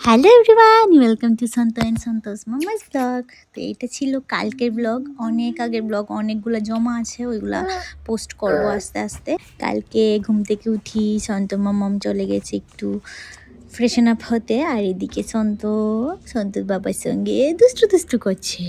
Hello everyone, welcome to সন্ত and Santosh মামাস blog. তো এটা ছিল কালকের ব্লগ, অনেক আগের ব্লগ, অনেকগুলো জমা আছে, ওইগুলা পোস্ট করবো আস্তে আস্তে। কালকে ঘুম থেকে উঠি, সন্ত মামাম চলে গেছে একটু ফ্রেশন আপ হতে, আর এদিকে সন্তোর বাবার সঙ্গে দুষ্টু দুষ্টু করছে।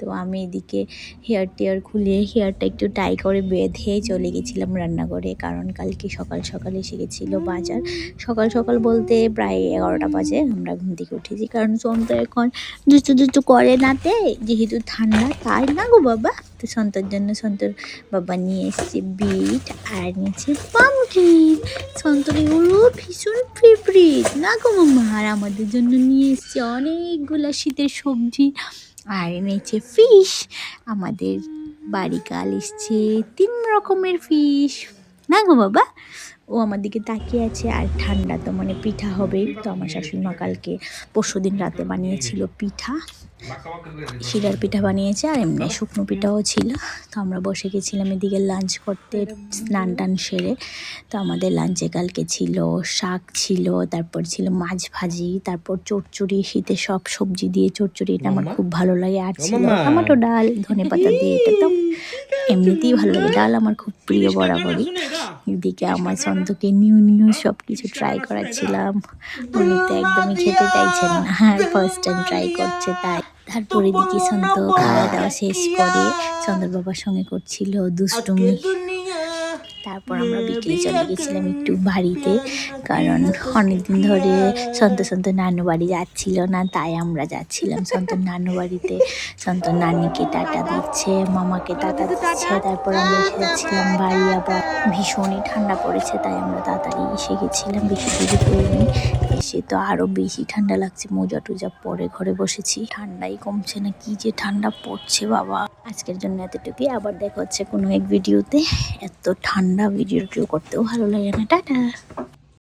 তো আমি এদিকে হেয়ার টেয়ার খুলে হেয়ারটা একটু টাই করে বেঁধে চলে গেছিলাম রান্নাঘরে, কারণ কালকে সকাল সকাল এসে গেছিলো বাজার। সকাল সকাল বলতে প্রায় 11টা বাজে আমরা ঘুম থেকে উঠেছি, কারণ সন্ত এখন দুষ্টু দুষ্টু করে নাতে, যেহেতু ঠান্ডা তাই না গো বাবা। তো সন্তর জন্য সন্তর বাবা নিয়ে এসছে বিট আর নিয়েছে পামকিন। সন্তর এগুলো ভীষণ ফেভারিট না গো মামা। আর আমাদের জন্য নিয়ে এসছে অনেকগুলো শীতের সবজি আর এনেছে ফিশ। আমাদের বাড়ি কাল এসছে 3 রকমের ফিশ না গো বাবা। ও আমার দিকে তাকিয়ে আছে। আর ঠান্ডা তো মানে পিঠা হবে, তো আমার শাশুড়ি মা কালকে পরশুদিন রাতে বানিয়েছিল পিঠা, শিরার পিঠা বানিয়েছে, আর এমনি শুকনো পিঠাও ছিল। তো আমরা বসে গেছিলাম এদিকে লাঞ্চ করতে, স্নান টান সেরে। তো আমাদের লাঞ্চে কালকে ছিল শাক ছিল, তারপর ছিল মাছ ভাজি, তারপর চচ্চড়ি, শীতে সব সবজি দিয়ে চচ্চড়ি, এটা আমার খুব ভালো লাগে। আর ছিল টমেটো ডাল, ধনে পাতা দিয়ে, এটা তো এমনিতেই ভালো লাগে, ডাল আমার খুব প্রিয় বরাবরই। এদিকে আমার সন্তকে নিউ নিউ সব কিছু ট্রাই করাচ্ছিলাম, উনি তো একদমই খেতে চাইছেন না, ফার্স্ট টাইম ট্রাই করছে তাই। তারপরে দিকে সন্ত খাওয়া দাওয়া শেষ করে সন্তর বাবার সঙ্গে করছিল দুষ্টুমি। তারপর আমরা বিকেলে চলে গেছিলাম একটু বাড়িতে, কারণ অনেকদিন ধরে সন্ত নানু বাড়ি যাচ্ছিল না, তাই আমরা যাচ্ছিলাম সন্তর নানু বাড়িতে। সন্তর নানিকে টাটা দিচ্ছে, মামাকে টাটা দিচ্ছে, তারপর আমরা এসে যাচ্ছিলাম বাড়ি। আবার ভীষণই ঠান্ডা পড়েছে, তাই আমরা তাড়াতাড়ি এসে গেছিলাম, বেশি দেরি করিনি। এসে তো আরও বেশি ঠান্ডা লাগছে, মোজা টোজা পরে ঘরে বসেছি, ঠান্ডাই কমছে না, কি যে ঠান্ডা পড়ছে বাবা। আজকের জন্য এতটুকুই, আবার দেখা হচ্ছে কোনো এক ভিডিওতে। এত ঠান্ডা ভিডিও করতেও ভালো লাগে না। টাটা।